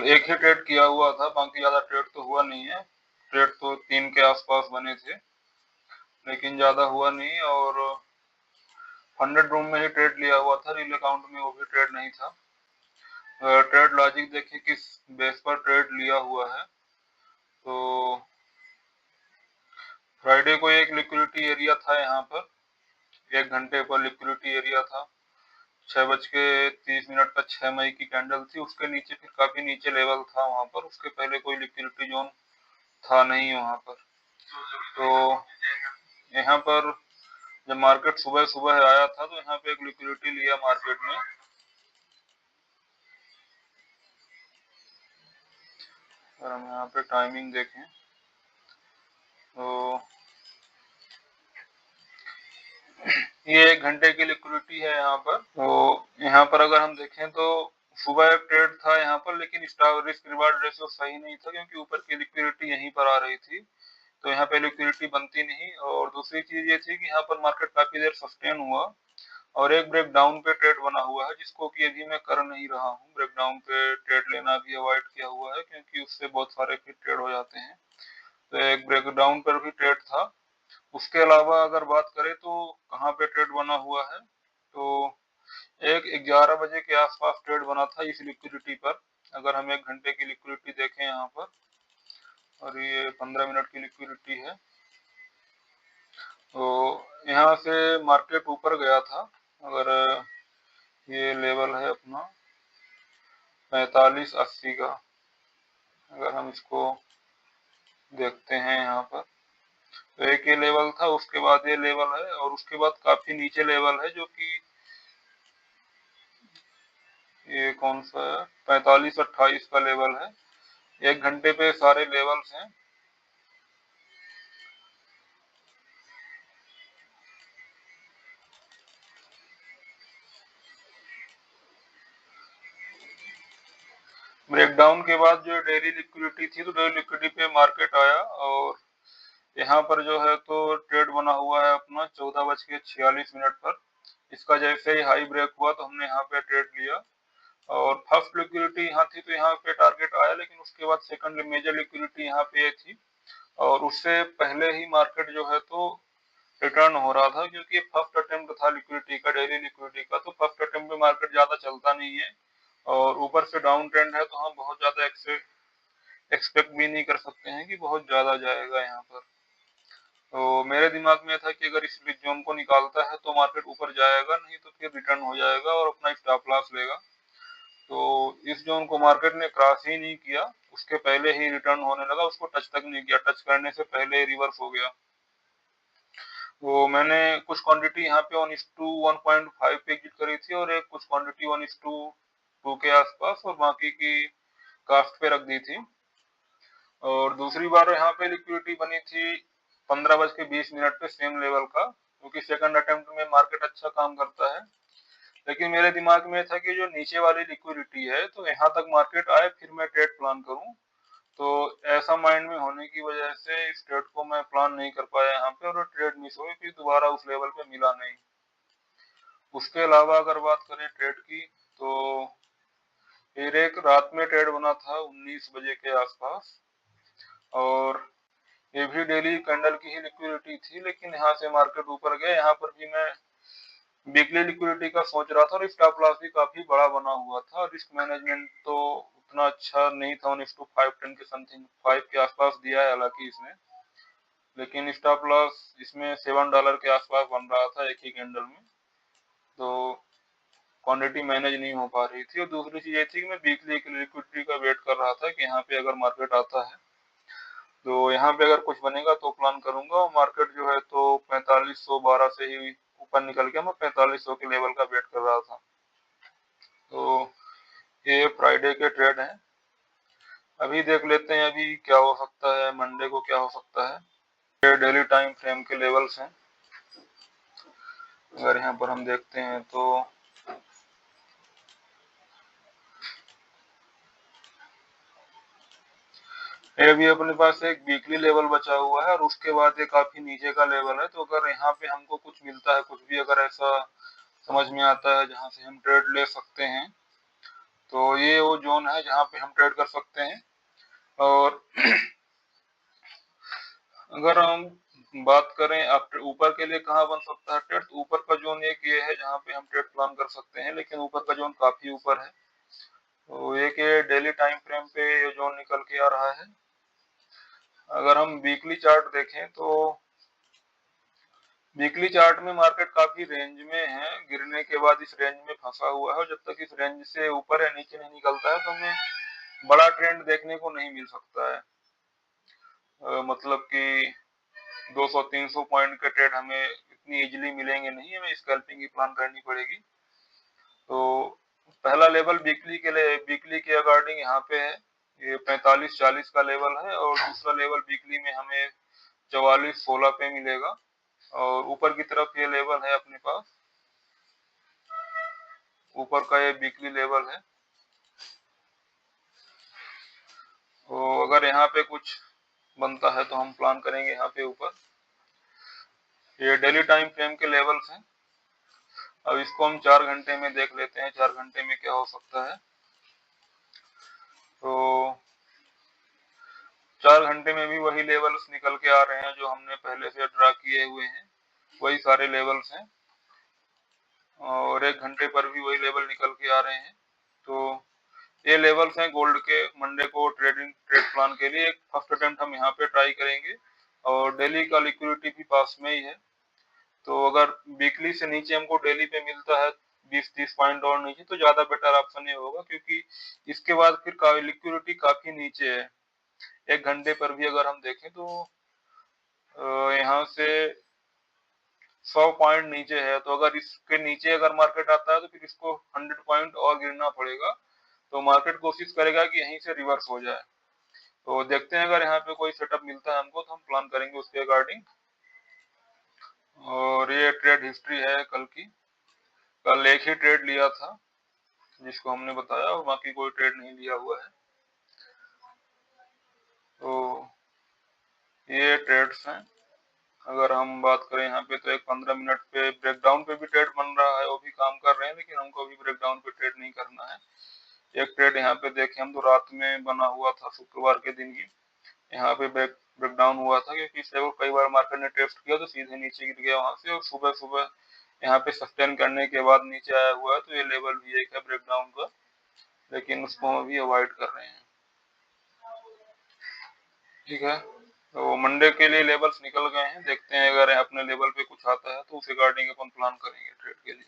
एक ही ट्रेड किया हुआ था, बाकी ज्यादा ट्रेड तो हुआ नहीं है। ट्रेड तो 3 के आसपास बने थे, लेकिन ज्यादा हुआ नहीं। और 100 रूम में ही ट्रेड लिया हुआ था, रील अकाउंट में वो भी ट्रेड नहीं था। ट्रेड लॉजिक देखिए किस बेस पर ट्रेड लिया हुआ है। तो फ्राइडे को एक लिक्विडिटी एरिया था यहाँ पर, 1 घंटे पर लिक्विडिटी एरिया था। 6:30 पर 6 मई की कैंडल थी, उसके नीचे फिर काफी नीचे लेवल था वहां पर। उसके पहले कोई लिक्विडिटी जोन था नहीं वहां पर। तो यहाँ पर जब मार्केट सुबह सुबह आया था तो यहाँ पे एक लिक्विडिटी लिया मार्केट में। अगर हम यहाँ पे टाइमिंग देखें तो ये 1 घंटे की लिक्विडिटी है यहाँ पर। तो यहाँ पर अगर हम देखें तो सुबह एक ट्रेड था यहाँ पर, लेकिन रिस्क रिवार्ड रेशियो सही नहीं था, क्योंकि ऊपर की लिक्विडिटी यहीं पर आ रही थी, तो यहाँ पे लिक्विडिटी बनती नहीं। और दूसरी चीज ये थी कि यहाँ पर मार्केट काफी देर सस्टेन हुआ और एक ब्रेक डाउन पे ट्रेड बना हुआ है, जिसको कि अभी मैं कर नहीं रहा हूँ। ब्रेक डाउन पे ट्रेड लेना भी अवॉइड किया हुआ है, क्योंकि उससे बहुत सारे फिर ट्रेड हो जाते हैं। तो एक ब्रेक डाउन पर भी ट्रेड था। उसके अलावा अगर बात करें तो कहाँ पे ट्रेड बना हुआ है, तो एक 11 बजे के आसपास ट्रेड बना था इस लिक्विडिटी पर। अगर हम 1 घंटे की लिक्विडिटी देखें यहाँ पर, और ये 15 मिनट की लिक्विडिटी है, तो यहाँ से मार्केट ऊपर गया था। अगर ये लेवल है अपना 4580 का, अगर हम इसको देखते हैं यहाँ पर, तो एक ये लेवल था, उसके बाद ये लेवल है, और उसके बाद काफी नीचे लेवल है, जो कि ये कौन सा है, 4528 का लेवल है। 1 घंटे पे सारे लेवल्स हैं। ब्रेकडाउन के बाद जो डेली लिक्विडिटी थी, तो डेली लिक्विडिटी पे मार्केट आया, और यहाँ पर जो है तो ट्रेड बना हुआ है अपना 14:46 पर। इसका जैसे ही हाई ब्रेक हुआ तो हमने यहाँ पे ट्रेड लिया, और फर्स्ट लिक्विडिटी यहाँ थी तो यहाँ पे टारगेट आया, लेकिन उसके बाद सेकंड मेजर लिक्विडिटी यहाँ पे थी, और उससे पहले ही मार्केट जो है तो रिटर्न हो रहा था, क्योंकि फर्स्ट अटेम्प्ट था लिक्विडिटी का, डेली लिक्विडिटी का। तो फर्स्ट अटेम्प्ट में मार्केट ज्यादा चलता नहीं है, और ऊपर से डाउन ट्रेंड है, तो हम बहुत ज्यादा एक्सपेक्ट भी नहीं कर सकते हैं कि बहुत ज्यादा जाएगा यहाँ पर। तो मेरे दिमाग में था कि अगर इस जोन को निकालता है तो मार्केट ऊपर जाएगा, नहीं तो फिर रिटर्न हो जाएगा और अपना स्टॉप लॉस लेगा। तो इस जोन को मार्केट ने क्रॉस ही नहीं किया, उसके पहले ही रिटर्न होने लगा, उसको टच तक नहीं किया, टच करने से पहले रिवर्स हो गया। तो मैंने कुछ क्वांटिटी यहाँ पे 1:1.5 पे एग्जिट करी थी, और एक कुछ क्वांटिटी 1:2 के आसपास, और बाकी की कास्ट पे रख दी थी। और दूसरी बार यहाँ पे लिक्विडिटी बनी थी 15:20 पे सेम लेवल का, क्योंकि सेकंड अटेम्प्ट में मार्केट अच्छा काम करता है। लेकिन मेरे दिमाग में था कि जो नीचे वाली लिक्विडिटी है, तो यहाँ तक मार्केट आए फिर मैं ट्रेड प्लान करूं। तो ऐसा माइंड में होने की वजह से इस ट्रेड को मैं प्लान नहीं कर पाया यहाँ पे, और ट्रेड मिस हो गई, फिर दोबारा उस लेवल पे मिला नहीं। उसके अलावा अगर बात करें ट्रेड की, तो फिर एक रात में ट्रेड बना था 19 बजे के आसपास, और ये भी डेली कैंडल की ही लिक्विडिटी थी, लेकिन यहाँ से मार्केट ऊपर गया। यहाँ पर भी मैं वीकली लिक्विडिटी का सोच रहा था, और स्टॉप लॉस भी काफी बड़ा बना हुआ था। रिस्क मैनेजमेंट तो उतना अच्छा नहीं था, 1:510 के समथिंग 5 के आसपास दिया है हालांकि इसने, लेकिन स्टॉप लॉस इसमें $7 के आसपास बन रहा था एक ही कैंडल में। तो क्वांटिटी मैनेज नहीं हो पा रही थी। और दूसरी चीज ये थी कि मैं वीकली की लिक्विडिटी का वेट कर रहा था कि यहाँ पे अगर मार्केट आता है तो यहाँ पे अगर कुछ बनेगा तो प्लान करूंगा। और मार्केट जो है तो 4512 से ही ऊपर निकल के मैं 4500 के लेवल का वेट कर रहा था। तो ये फ्राइडे के ट्रेड हैं। अभी देख लेते हैं अभी क्या हो सकता है, मंडे को क्या हो सकता है। ये डेली टाइम फ्रेम के लेवल्स हैं, अगर यहाँ पर हम देखते हैं तो ये भी अपने पास एक वीकली लेवल बचा हुआ है, और उसके बाद ये काफी नीचे का लेवल है। तो अगर यहाँ पे हमको कुछ मिलता है, कुछ भी अगर ऐसा समझ में आता है जहां से हम ट्रेड ले सकते हैं, तो ये वो जोन है जहाँ पे हम ट्रेड कर सकते हैं। और अगर हम बात करें आफ्टर ऊपर के लिए कहाँ बन सकता है ट्रेड, तो ऊपर का जोन एक ये है जहाँ पे हम ट्रेड प्लान कर सकते हैं, लेकिन ऊपर का जोन काफी ऊपर है। तो एक ये डेली टाइम फ्रेम पे ये जोन निकल के आ रहा है। अगर हम वीकली चार्ट देखें तो वीकली चार्ट में मार्केट काफी रेंज में है, गिरने के बाद इस रेंज में फंसा हुआ है, और जब तक इस रेंज से ऊपर या नीचे नहीं निकलता है तो हमें बड़ा ट्रेंड देखने को नहीं मिल सकता है। मतलब कि 200-300 पॉइंट के ट्रेड हमें इतनी इजीली मिलेंगे नहीं, हमें स्कैल्पिंग की प्लान करनी पड़ेगी। तो पहला लेवल वीकली के अकॉर्डिंग यहाँ पे है, ये 45-40 का लेवल है, और दूसरा लेवल वीकली में हमें 44-16 पे मिलेगा, और ऊपर की तरफ ये लेवल है अपने पास, ऊपर का ये वीकली लेवल है। तो अगर यहाँ पे कुछ बनता है तो हम प्लान करेंगे यहाँ पे ऊपर। ये डेली टाइम फ्रेम के लेवल्स हैं। अब इसको हम 4 घंटे में देख लेते हैं, 4 घंटे में क्या हो सकता है। तो 4 घंटे में भी वही लेवल्स निकल के आ रहे हैं जो हमने पहले से ड्रा किए हुए हैं, वही सारे लेवल्स हैं, और 1 घंटे पर भी वही लेवल निकल के आ रहे हैं। तो ये लेवल्स हैं गोल्ड के मंडे को ट्रेड प्लान के लिए। एक फर्स्ट अटेम्प्ट हम यहाँ पे ट्राई करेंगे, और डेली का लिक्विडिटी भी पास में ही है। तो अगर वीकली से नीचे हमको डेली पे मिलता है 20-30 पॉइंट और नीचे, तो ज्यादा बेटर ऑप्शन ये होगा, क्योंकि इसके बाद फिर लिक्विडिटी काफी नीचे है। 1 घंटे पर भी अगर हम देखें तो यहाँ से 100 पॉइंट नीचे है, तो अगर इसके नीचे अगर मार्केट आता है तो फिर इसको 100 पॉइंट और गिरना पड़ेगा। तो मार्केट कोशिश करेगा कि यहीं से रिवर्स हो जाए। तो देखते हैं, अगर यहाँ पे कोई सेटअप मिलता है हमको तो हम प्लान करेंगे उसके अकॉर्डिंग। और ये ट्रेड हिस्ट्री है कल की। कल एक ही ट्रेड लिया था जिसको हमने बताया, और बाकी कोई ट्रेड नहीं लिया हुआ है। तो ये ट्रेड्स हैं। अगर हम बात करें यहाँ पे तो एक 15 मिनट पे ब्रेकडाउन पे भी ट्रेड बन रहा है, वो भी काम कर रहे हैं, लेकिन हमको अभी ब्रेकडाउन पे ट्रेड नहीं करना है। एक ट्रेड यहाँ पे देखें हम तो रात में बना हुआ था, शुक्रवार के दिन की, यहाँ पे ब्रेकडाउन हुआ था, क्योंकि इस लेवल कई बार मार्केट ने टेस्ट किया तो सीधे नीचे गिर गया वहां से, और सुबह सुबह यहाँ पे सस्टेन करने के बाद नीचे आया हुआ है। तो ये लेवल भी एक है ब्रेकडाउन का, लेकिन उसको हम अभी अवॉइड कर रहे हैं। ठीक है, तो मंडे के लिए लेवल्स निकल गए हैं, देखते हैं अगर अपने लेवल पे कुछ आता है तो उस अकॉर्डिंग अपन प्लान करेंगे ट्रेड के लिए।